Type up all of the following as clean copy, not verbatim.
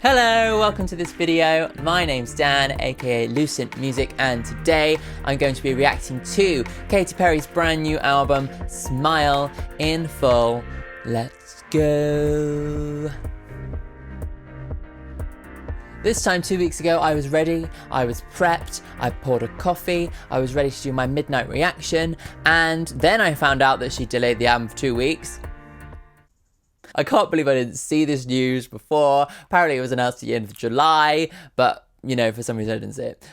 Hello, welcome to this video. My name's Dan, aka Lucent Music, and today I'm going to be reacting to Katy Perry's brand new album, Smile in Full. Let's go. This time 2 weeks ago, I was ready, I was prepped, I poured a coffee, I was ready to do my midnight reaction, and then I found out that she delayed the album for 2 weeks. I can't believe I didn't see this news before. Apparently it was announced at the end of July, but, you know, for some reason I didn't see it.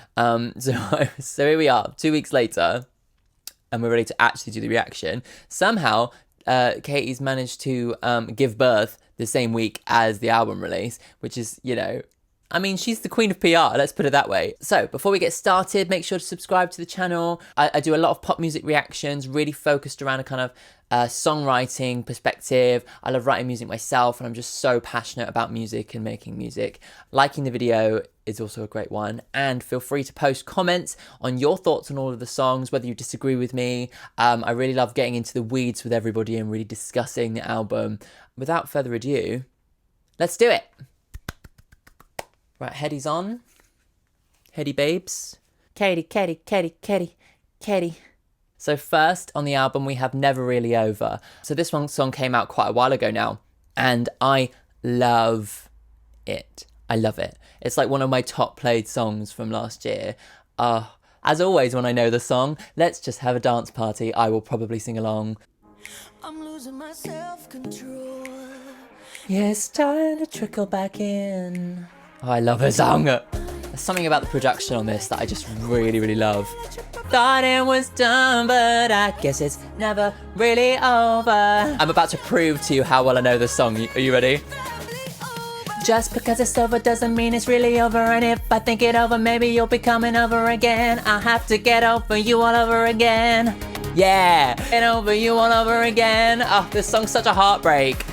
So here we are, 2 weeks later, and we're ready to actually do the reaction. Somehow, Katy's managed to give birth the same week as the album release, which is, you know, I mean, she's the queen of PR, let's put it that way. So, before we get started, make sure to subscribe to the channel. I do a lot of pop music reactions, really focused around a kind of songwriting perspective. I love writing music myself, and I'm just so passionate about music and making music. Liking the video is also a great one, and feel free to post comments on your thoughts on all of the songs, whether you disagree with me. I really love getting into the weeds with everybody and really discussing the album. Without further ado, let's do it. Right, headies on. Heady babes. Katy, Katy, Katy, Katy, Katy. So first on the album we have Never Really Over. So this one song came out quite a while ago now, and I love it. I love it. It's like one of my top played songs from last year. As always when I know the song, let's just have a dance party. I will probably sing along. I'm losing my self-control. Yeah, it's time to trickle back in. Oh, I love her song. There's something about the production on this that I just really, really love. Thought it was done, but I guess it's never really over. I'm about to prove to you how well I know this song. Are you ready? Just because it's over doesn't mean it's really over. And if I think it over, maybe you'll be coming over again. I'll have to get over you all over again. Yeah, get over you all over again. Oh, this song's such a heartbreak.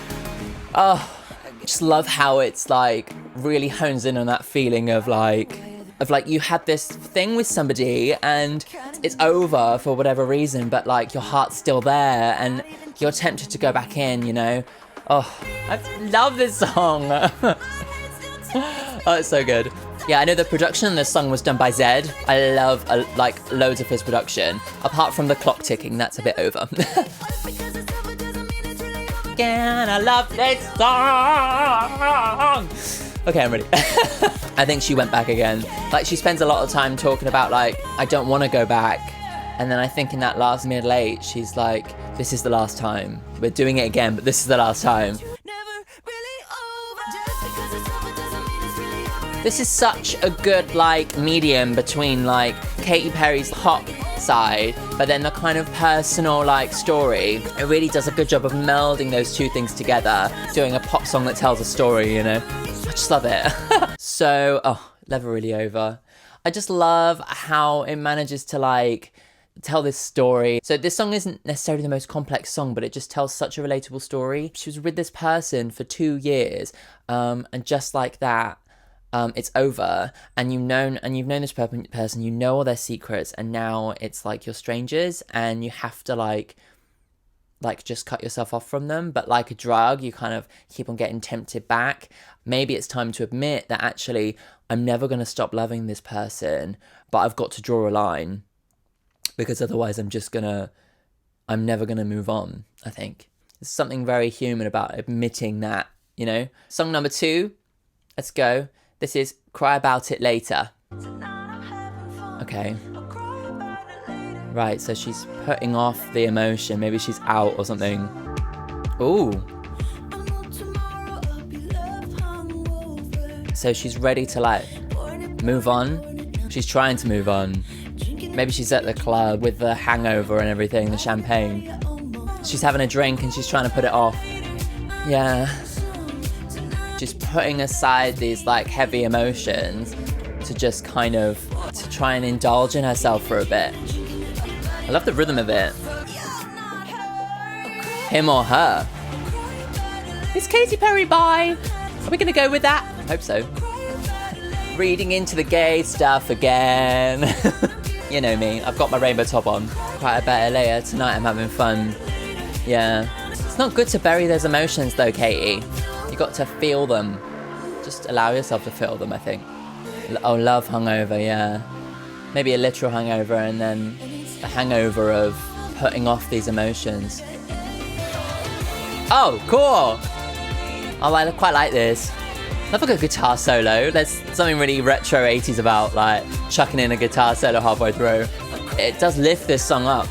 Oh, I just love how it's like really hones in on that feeling of like you had this thing with somebody and it's over for whatever reason, but like your heart's still there and you're tempted to go back in, you know. Oh, I love this song. Oh, it's so good. Yeah, I know the production on this song was done by Zed. I love like loads of his production, apart from the clock ticking, that's a bit over. Again, I love this song. Okay, I'm ready. I think she went back again. Like, she spends a lot of time talking about, like, I don't want to go back. And then I think in that last middle eight, she's like, this is the last time. We're doing it again, but this is the last time. This is such a good, like, medium between, like, Katy Perry's pop side, but then the kind of personal, like, story. It really does a good job of melding those two things together, doing a pop song that tells a story, you know? I just love it. So, Never Really Over. I just love how it manages to, like, tell this story. So this song isn't necessarily the most complex song, but it just tells such a relatable story. She was with this person for 2 years, and just like that, it's over, and you've known this person, you know all their secrets, and now it's like you're strangers, and you have to like just cut yourself off from them. But like a drug, you kind of keep on getting tempted back. Maybe it's time to admit that actually I'm never going to stop loving this person, but I've got to draw a line, because otherwise I'm never gonna move on. I think there's something very human about admitting that, you know. Song number 2, let's go. This is Cry About It Later. Okay. Right, so she's putting off the emotion. Maybe she's out or something. Ooh. So she's ready to like move on. She's trying to move on. Maybe she's at the club with the hangover and everything, the champagne. She's having a drink and she's trying to put it off. Yeah. She's putting aside these like heavy emotions to just kind of to try and indulge in herself for a bit. I love the rhythm of it. Him or her. Is Katy Perry bi? Are we gonna go with that? I hope so. Reading into the gay stuff again. You know me, I've got my rainbow top on. Quite a better later. Tonight I'm having fun. Yeah. It's not good to bury those emotions though, Katy. You got to feel them. just allow yourself to feel them, I think. Oh, love hungover, yeah. Maybe a literal hangover and then a hangover of putting off these emotions. Oh, cool! I quite like this. Love a good guitar solo. There's something really retro 80s about like chucking in a guitar solo halfway through. It does lift this song up.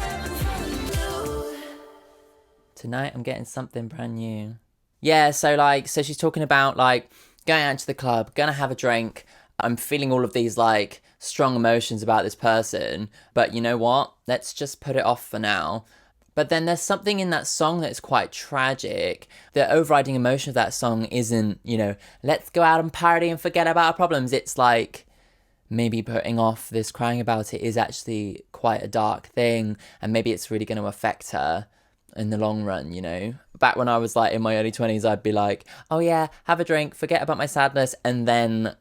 Tonight I'm getting something brand new. Yeah, so she's talking about like going out to the club, gonna have a drink. I'm feeling all of these like strong emotions about this person, but you know what? Let's just put it off for now. But then there's something in that song that's quite tragic. The overriding emotion of that song isn't, you know, let's go out and party and forget about our problems. It's like maybe putting off this crying about it is actually quite a dark thing, and maybe it's really going to affect her in the long run, you know. Back when I was like in my early 20s, I'd be like, oh yeah, have a drink, forget about my sadness, and then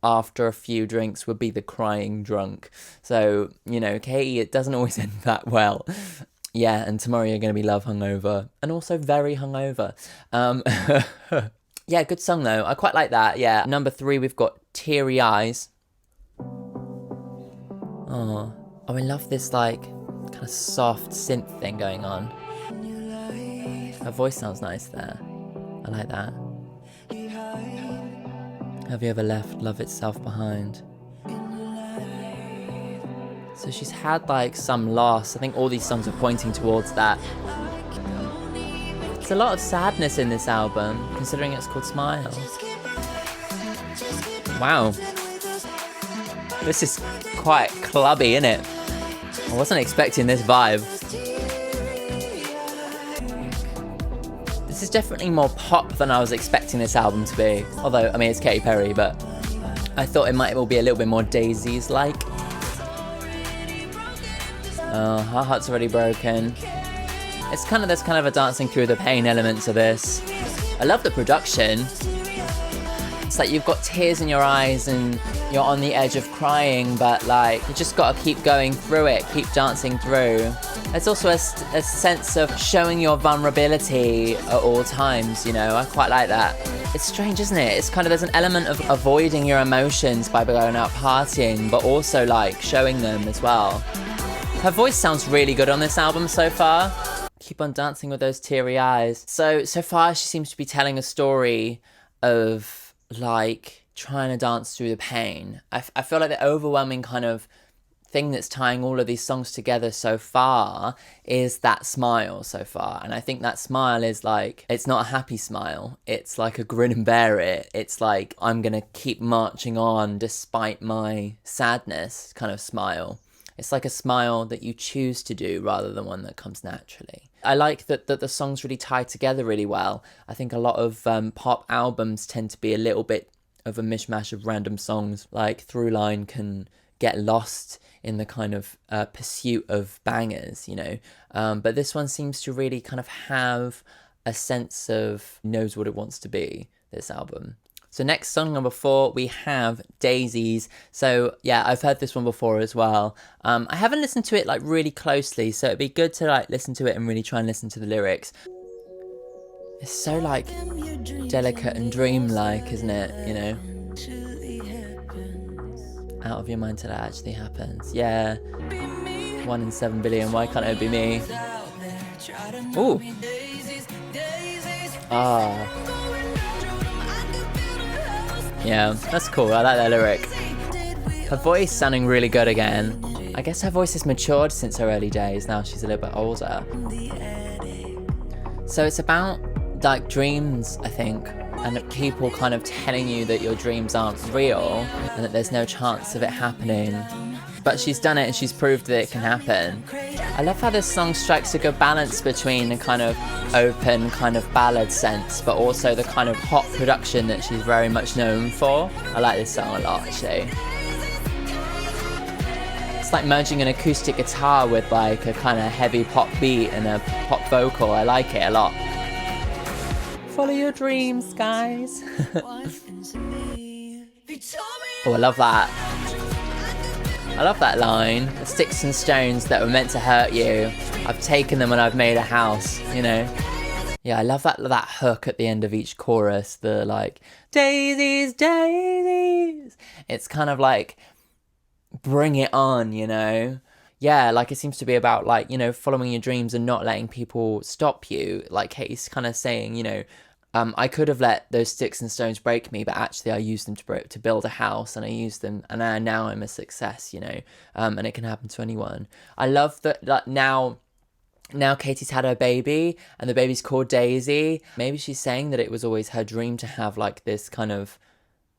after a few drinks would be the crying drunk. So, you know, Katy, it doesn't always end that well. Yeah, and tomorrow you're going to be love hungover and also very hungover. Yeah, good song though. I quite like that. Yeah. Number 3, we've got Teary Eyes. Oh, I love this like kind of soft synth thing going on. Her voice sounds nice there. I like that. Have you ever left love itself behind? So she's had like some loss. I think all these songs are pointing towards that. There's a lot of sadness in this album, considering it's called Smile. Wow. This is quite clubby, isn't it? I wasn't expecting this vibe. This is definitely more pop than I was expecting this album to be. Although, I mean, it's Katy Perry, but I thought it might all be a little bit more Daisies-like. Oh, her heart's already broken. There's kind of a dancing through the pain element to this. I love the production. It's like you've got tears in your eyes and you're on the edge of crying, but like you just gotta keep going through it, keep dancing through. There's also a sense of showing your vulnerability at all times, you know. I quite like that. It's strange, isn't it? It's kind of, there's an element of avoiding your emotions by going out partying, but also like showing them as well. Her voice sounds really good on this album so far. Keep on dancing with those teary eyes. So far she seems to be telling a story of like trying to dance through the pain. I feel like the overwhelming kind of thing that's tying all of these songs together so far is that smile so far. And I think that smile is like, it's not a happy smile. It's like a grin and bear it. It's like, I'm gonna keep marching on despite my sadness kind of smile. It's like a smile that you choose to do rather than one that comes naturally. I like that the songs really tie together really well. I think a lot of pop albums tend to be a little bit of a mishmash of random songs. Like Through Line can get lost in the kind of pursuit of bangers, you know. But this one seems to really kind of have a sense of knows what it wants to be, this album. So next, song number 4, we have Daisies. So yeah, I've heard this one before as well. I haven't listened to it like really closely, so it'd be good to like listen to it and really try and listen to the lyrics. It's so like delicate and dreamlike, isn't it? You know, out of your mind till it actually happens. Yeah, 1 in 7 billion. Why can't it be me? Ooh. Ah. Yeah, that's cool. I like that lyric. Her voice sounding really good again. I guess her voice has matured since her early days. Now she's a little bit older. So it's about like dreams, I think, and people kind of telling you that your dreams aren't real and that there's no chance of it happening. But she's done it and she's proved that it can happen. I love how this song strikes a good balance between a kind of open kind of ballad sense, but also the kind of hot production that she's very much known for. I like this song a lot, actually. It's like merging an acoustic guitar with like a kind of heavy pop beat and a pop vocal. I like it a lot. Follow your dreams, guys. Oh, I love that. I love that line. The sticks and stones that were meant to hurt you, I've taken them and I've made a house, you know. Yeah, I love that hook at the end of each chorus, the like, daisies, daisies. It's kind of like, bring it on, you know? Yeah, like it seems to be about like, you know, following your dreams and not letting people stop you. Like Katy's kind of saying, you know, I could have let those sticks and stones break me, but actually I used them to build a house, and I used them, and now I'm a success, you know, and it can happen to anyone. I love that, like, now Katy's had her baby, and the baby's called Daisy. Maybe she's saying that it was always her dream to have like this kind of,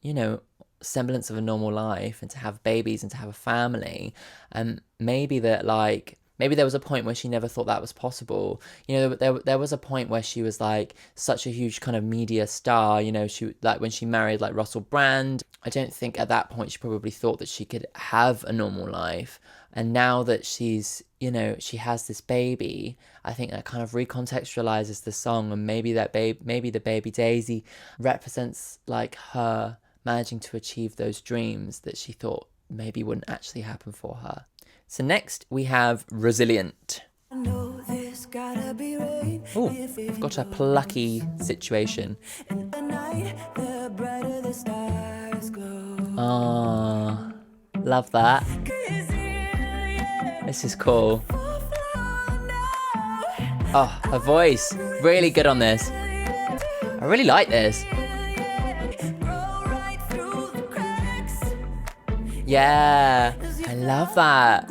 you know, semblance of a normal life, and to have babies and to have a family. And maybe that, like, maybe there was a point where she never thought that was possible. You know, there was a point where she was like such a huge kind of media star, you know, she, like when she married like Russell Brand, I don't think at that point she probably thought that she could have a normal life. And now that she's, you know, she has this baby, I think that kind of recontextualizes the song, and maybe maybe the baby Daisy represents like her managing to achieve those dreams that she thought maybe wouldn't actually happen for her. So next we have Resilient. Oh, I've got a plucky situation. Oh, love that. This is cool. Oh, her voice, really good on this. I really like this. Yeah, I love that.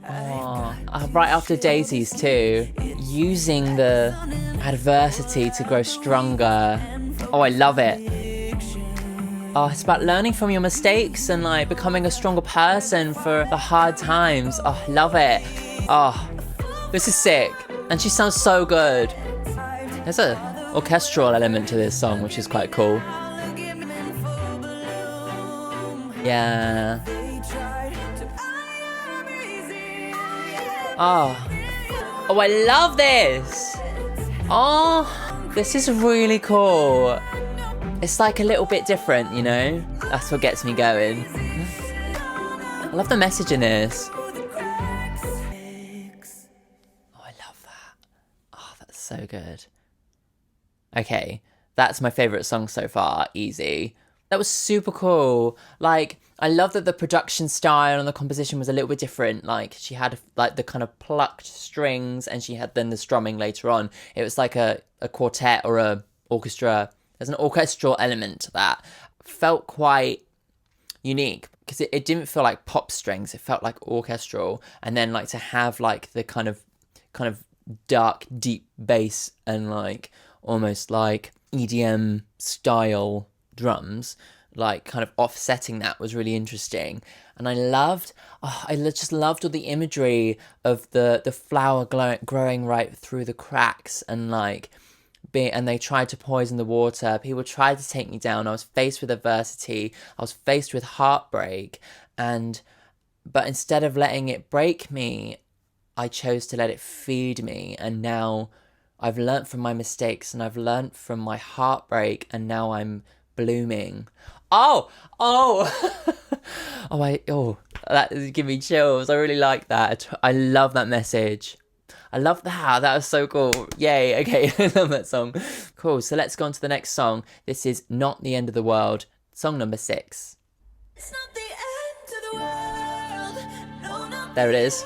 Oh, right after Daisies too, using the adversity to grow stronger. Oh, I love it. Oh, it's about learning from your mistakes and like becoming a stronger person for the hard times. Oh, I love it. Oh, this is sick. And she sounds so good. There's an orchestral element to this song, which is quite cool. Yeah. Oh, I love this. Oh, this is really cool. It's like a little bit different, you know? That's what gets me going. I love the message in this. Oh, I love that. Oh, that's so good. Okay, that's my favourite song so far, easy. That was super cool. Like, I love that the production style and the composition was a little bit different. Like, she had like the kind of plucked strings, and she had then the strumming later on. It was like a quartet or a orchestra. There's an orchestral element to that. Felt quite unique because it didn't feel like pop strings. It felt like orchestral, and then like to have like the kind of dark, deep bass and like almost like EDM style drums, like kind of offsetting that was really interesting. And I just loved all the imagery of the flower growing right through the cracks, and like and they tried to poison the water. People tried to take me down. I was faced with adversity. I was faced with heartbreak, but instead of letting it break me, I chose to let it feed me. And now I've learnt from my mistakes, and I've learnt from my heartbreak, and now I'm blooming. Oh, that give me chills. I really like that. I love that message. I love that. That was so cool. Yay. Okay, I love that song. Cool. So let's go on to the next song. This is Not the End of the World, song number 6. It's not the end of the world. No, not there it is.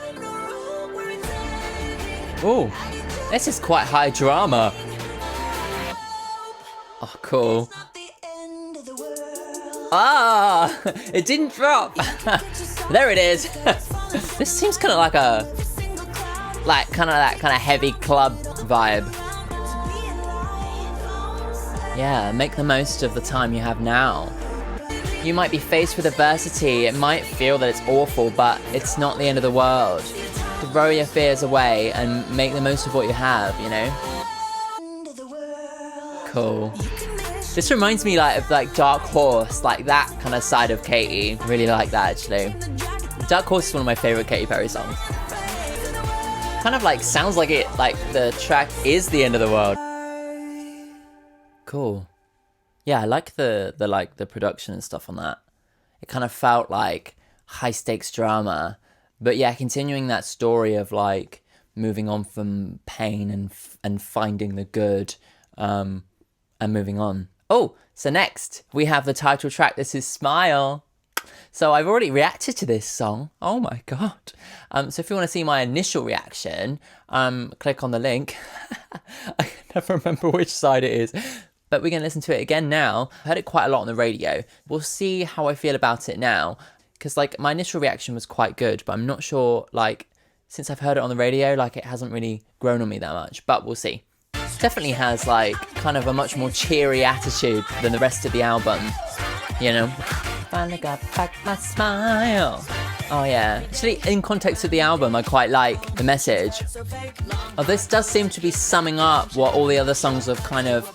Oh, this is quite high drama. Oh, cool. Ah, it didn't drop. There it is. This seems kind of like that kind of heavy club vibe. Yeah, make the most of the time you have now. You might be faced with adversity. It might feel that it's awful, but it's not the end of the world. Throw your fears away and make the most of what you have, you know? Cool. This reminds me of Dark Horse, like that kind of side of Katy. Really like that, actually. Dark Horse is one of my favorite Katy Perry songs. Kind of like sounds like it, like the track is the end of the world. Cool. Yeah, I like the production and stuff on that. It kind of felt like high stakes drama. But yeah, continuing that story of like moving on from pain and finding the good, and moving on. Oh, so next we have the title track. This is Smile. So I've already reacted to this song. Oh my God. So if you want to see my initial reaction, click on the link. I can never remember which side it is. But we're going to listen to it again now. I heard it quite a lot on the radio. We'll see how I feel about it now. Because like my initial reaction was quite good, but I'm not sure, like, since I've heard it on the radio, like it hasn't really grown on me that much. But we'll see. Definitely has like kind of a much more cheery attitude than the rest of the album, you know. Finally got back my smile. Oh yeah, actually in context of the album I quite like the message. Oh, this does seem to be summing up what all the other songs have kind of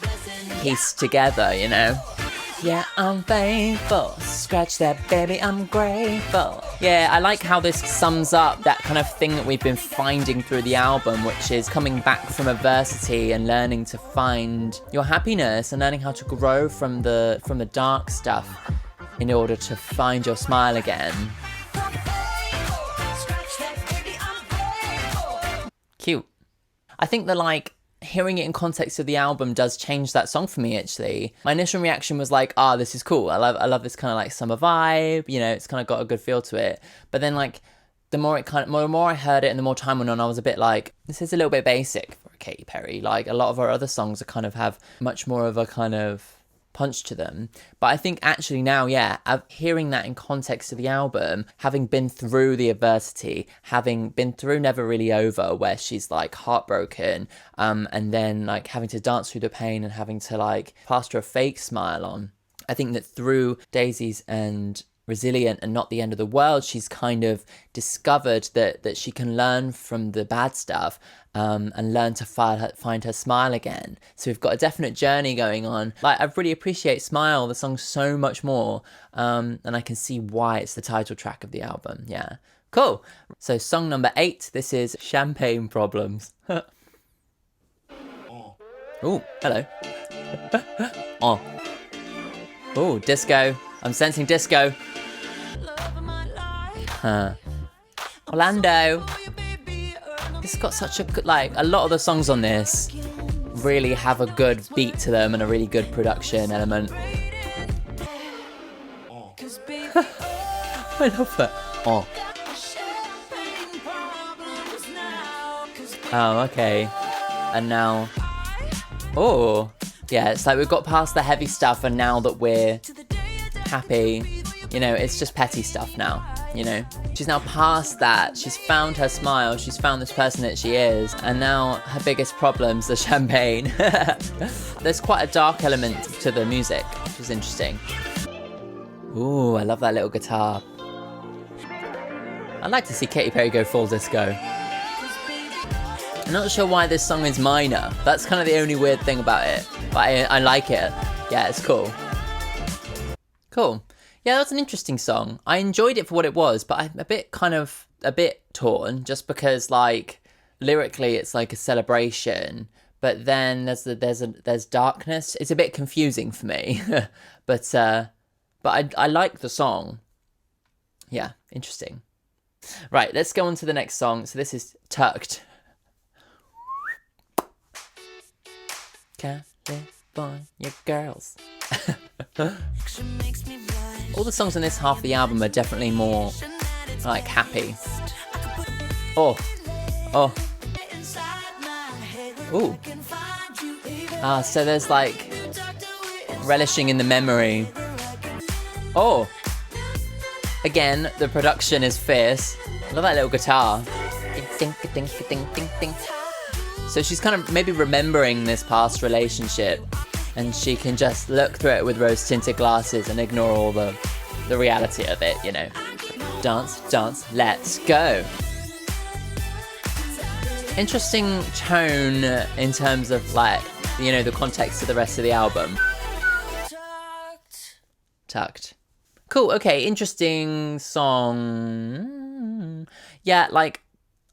pieced together, you know. Yeah, I'm faithful, scratch that baby, I'm grateful. Yeah, I like how this sums up that kind of thing that we've been finding through the album, which is coming back from adversity and learning to find your happiness and learning how to grow from the dark stuff in order to find your smile again. Cute. I think that like hearing it in context of the album does change that song for me, actually. My initial reaction was like, this is cool. I love this kind of like summer vibe, you know, it's kind of got a good feel to it. But then like the more I heard it and the more time went on, I was a bit like, this is a little bit basic for Katy Perry. Like a lot of her other songs are kind of have much more of a kind of punch to them. But I think actually now, yeah, hearing that in context of the album, having been through the adversity, having been through Never Really Over, where she's like heartbroken, and then like having to dance through the pain and having to like plaster a fake smile on. I think that through Daisies and Resilient and Not the End of the World, she's kind of discovered that she can learn from the bad stuff, and learn to find her smile again. So we've got a definite journey going on. Like, I really appreciate Smile, the song, so much more, and I can see why it's the title track of the album. Yeah, cool. So song number 8, this is Champagne Problems. Oh, hello. Oh, disco. I'm sensing disco. Orlando. This has got such a good, like, a lot of the songs on this really have a good beat to them and a really good production element. I love that. Oh, okay. And now, yeah, it's like we've got past the heavy stuff and now that we're happy, you know, it's just petty stuff now, you know. She's now past that. She's found her smile. She's found this person that she is. And now her biggest problem's the champagne. There's quite a dark element to the music, which is interesting. Ooh, I love that little guitar. I'd like to see Katy Perry go full disco. I'm not sure why this song is minor. That's kind of the only weird thing about it. But I like it. Yeah, it's cool. Cool. Yeah, that's an interesting song. I enjoyed it for what it was, but I'm a bit torn just because, like, lyrically it's like a celebration, but then there's darkness. It's a bit confusing for me. but I like the song. Yeah, interesting. Right, let's go on to the next song. So this is Tucked. California Girls. All the songs on this half of the album are definitely more like happy. Ooh. So there's like relishing in the memory. Again, the production is fierce. I love that little guitar. Ding, ding, ding, ding, ding. So she's kind of maybe remembering this past relationship, and she can just look through it with rose-tinted glasses and ignore all the reality of it, you know. Dance, dance, let's go. Interesting tone in terms of, like, you know, the context of the rest of the album. Tucked. Cool, okay, interesting song. Yeah, like,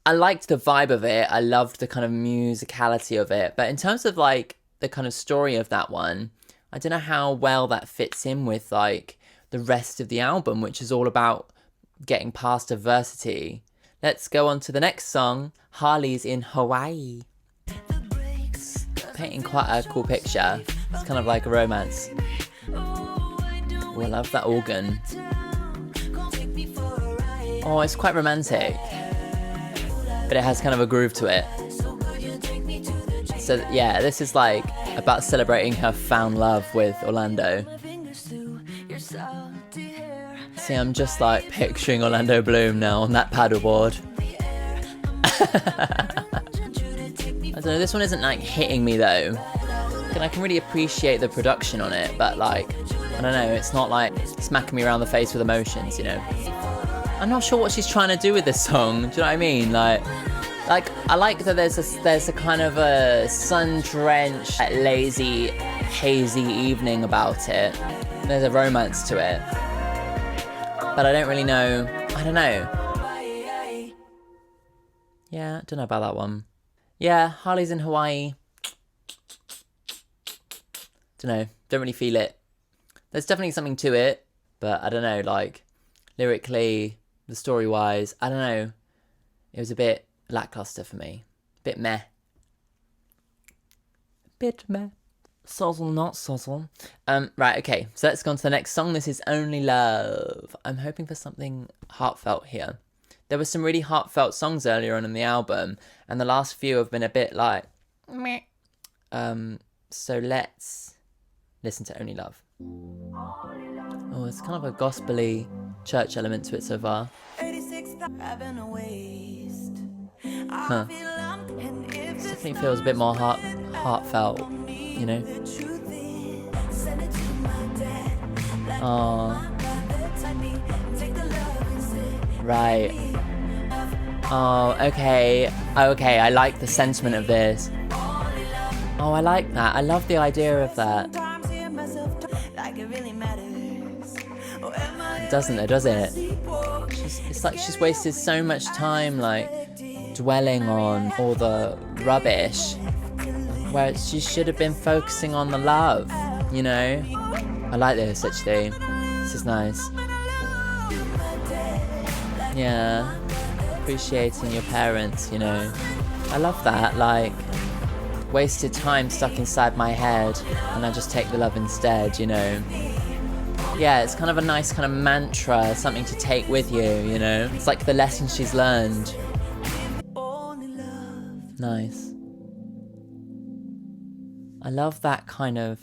I liked the vibe of it. I loved the kind of musicality of it. But in terms of, like, the kind of story of that one, I don't know how well that fits in with, like, the rest of the album, which is all about getting past adversity. let's go on to the next song, Harleys in Hawaii. It's painting quite a cool picture. It's kind of like a romance. Oh, I love that organ. Oh, it's quite romantic, but it has kind of a groove to it. So yeah, this is like about celebrating her found love with Orlando. See, I'm just like picturing Orlando Bloom now on that paddleboard. I don't know, this one isn't like hitting me though. And I can really appreciate the production on it, but like, I don't know, it's not like smacking me around the face with emotions, you know? I'm not sure what she's trying to do with this song, do you know what I mean? Like I like that there's a kind of a sun-drenched, lazy, hazy evening about it. There's a romance to it. But I don't really know, I don't know. Yeah, I don't know about that one. Yeah, Harley's in Hawaii. Don't know, don't really feel it. There's definitely something to it, but I don't know, like, lyrically, the story-wise, I don't know. It was a bit lackluster for me. Bit meh. Bit meh. Sozzle, not sozzle. Right, okay, so let's go on to the next song. This is Only Love. I'm hoping for something heartfelt here. There were some really heartfelt songs earlier on in the album, and the last few have been a bit like, meh. So let's listen to Only Love. Oh, it's kind of a gospel-y church element to it so far. Huh. It definitely feels a bit more heartfelt, you know? Oh. Right. Oh, okay. Okay, I like the sentiment of this. Oh, I like that. I love the idea of that. Doesn't it, does it? It's like she's wasted so much time, like, dwelling on all the rubbish, where she should have been focusing on the love, you know? I like this, actually. This is nice. Yeah. Appreciating your parents, you know? I love that, like, wasted time stuck inside my head, and I just take the love instead, you know? Yeah, it's kind of a nice kind of mantra, something to take with you, you know? It's like the lesson she's learned. Nice. I love that kind of...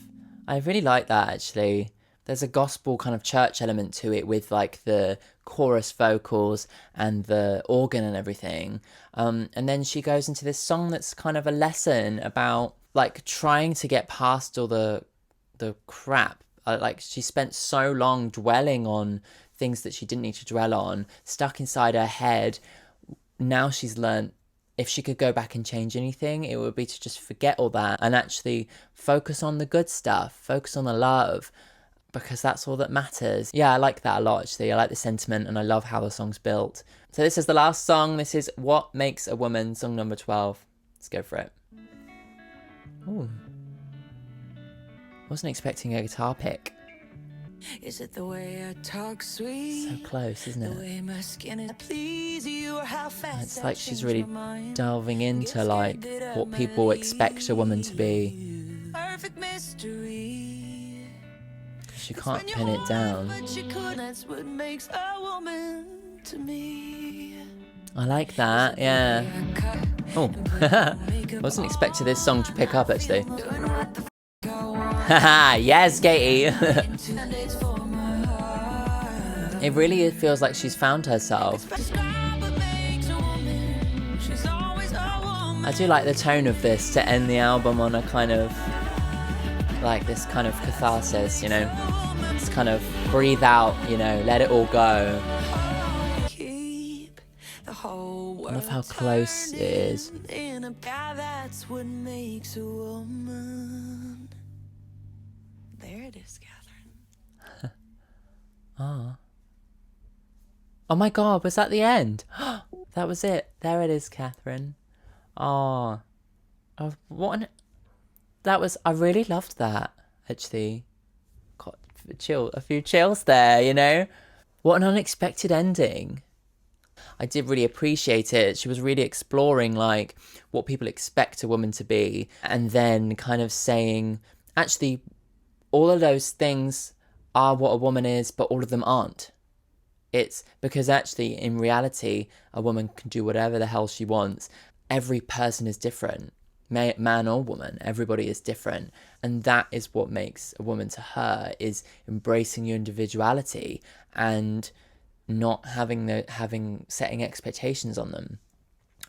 I really like that, actually. There's a gospel kind of church element to it with, like, the chorus vocals and the organ and everything. And then she goes into this song that's kind of a lesson about, like, trying to get past all the crap. Like, she spent so long dwelling on things that she didn't need to dwell on, stuck inside her head. Now she's learned if she could go back and change anything, it would be to just forget all that and actually focus on the good stuff, focus on the love, because that's all that matters. Yeah, I like that a lot, actually. I like the sentiment, and I love how the song's built. So this is the last song. This is What Makes a Woman, song number 12. Let's go for it. Ooh. Wasn't expecting a guitar pick. Is it the way I talk sweet? So close, isn't it? The way my skin is please you, or how fast It's like she's really delving into, like, what people expect a woman to be. Perfect mystery. She can't pin it down. That's what makes a woman to me. I like that, yeah. Oh, wasn't expecting this song to pick up, actually. Haha, yes, Katy. It really feels like she's found herself. I do like the tone of this to end the album on a kind of, like, this kind of catharsis, you know? It's kind of breathe out, you know, let it all go. I love how close it is. That's what makes a woman. There it is, Catherine. Ah. Oh my god, was that the end? That was it. There it is, Catherine. Oh. What an... That was... I really loved that, actually. Got a few chills there, you know? What an unexpected ending. I did really appreciate it. She was really exploring like what people expect a woman to be, and then kind of saying, actually, all of those things are what a woman is, but all of them aren't. It's because actually, in reality, a woman can do whatever the hell she wants. Every person is different, man or woman. Everybody is different, and that is what makes a woman to her, is embracing your individuality and not setting expectations on them.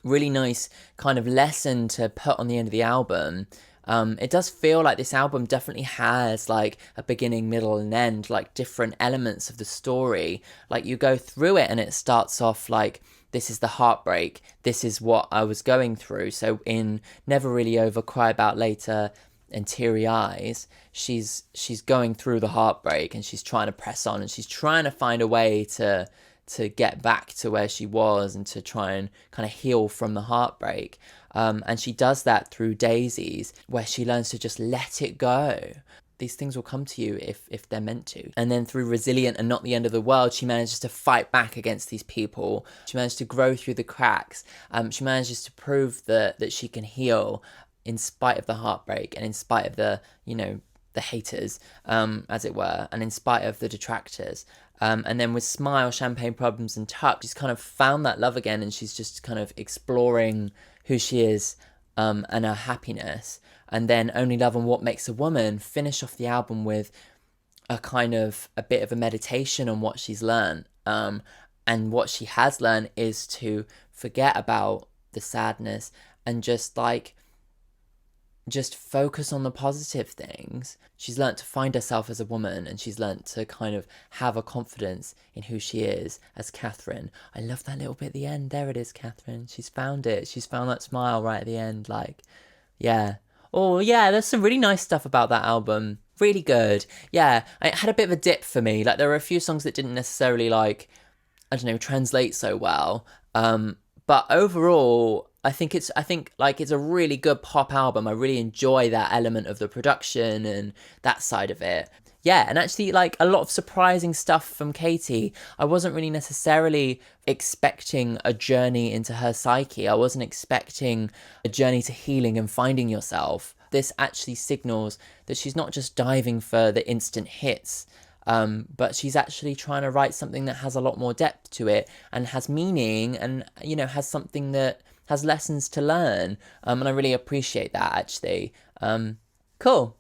Really nice kind of lesson to put on the end of the album. It does feel like this album definitely has like a beginning, middle, and end, like different elements of the story. Like you go through it and it starts off like, this is the heartbreak, this is what I was going through. So in Never Really Over, Cry About Later, and Teary Eyes, she's going through the heartbreak, and she's trying to press on, and she's trying to find a way to get back to where she was, and to try and kind of heal from the heartbreak. And she does that through Daisies, where she learns to just let it go. These things will come to you if they're meant to. And then through Resilient and Not the End of the World, she manages to fight back against these people. She manages to grow through the cracks. She manages to prove that she can heal in spite of the heartbreak, and in spite of the haters, as it were, and in spite of the detractors. And then with Smile, Champagne Problems, and Touch, she's kind of found that love again, and she's just kind of exploring who she is, and her happiness. And then Only Love and What Makes a Woman finish off the album with a bit of a meditation on what she's learned. And what she has learned is to forget about the sadness and just focus on the positive things. She's learnt to find herself as a woman, and she's learnt to kind of have a confidence in who she is as Catherine. I love that little bit at the end. There it is, Catherine. She's found it. She's found that smile right at the end. Like, yeah. Oh, yeah, there's some really nice stuff about that album. Really good. Yeah, it had a bit of a dip for me. Like, there were a few songs that didn't necessarily, translate so well. But overall, I think it's a really good pop album. I really enjoy that element of the production and that side of it. Yeah, and actually, a lot of surprising stuff from Katy. I wasn't really necessarily expecting a journey into her psyche. I wasn't expecting a journey to healing and finding yourself. This actually signals that she's not just diving for the instant hits, but she's actually trying to write something that has a lot more depth to it, and has meaning, and, has something that has lessons to learn. And I really appreciate that, actually. Cool.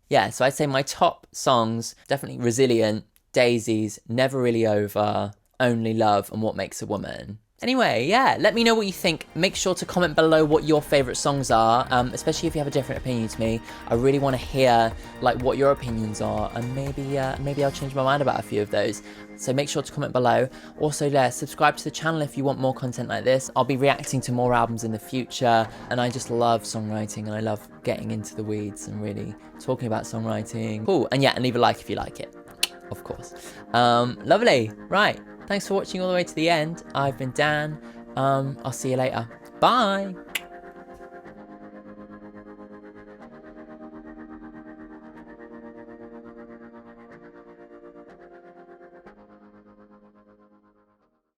Yeah, so I'd say my top songs, definitely Resilient, Daisies, Never Really Over, Only Love, and What Makes a Woman. Anyway, yeah, let me know what you think. Make sure to comment below what your favourite songs are, especially if you have a different opinion to me. I really want to hear what your opinions are, and maybe I'll change my mind about a few of those. So make sure to comment below. Also, subscribe to the channel if you want more content like this. I'll be reacting to more albums in the future, and I just love songwriting, and I love getting into the weeds and really talking about songwriting. Cool, and leave a like if you like it, of course. Lovely, right. Thanks for watching all the way to the end. I've been Dan. I'll see you later. Bye.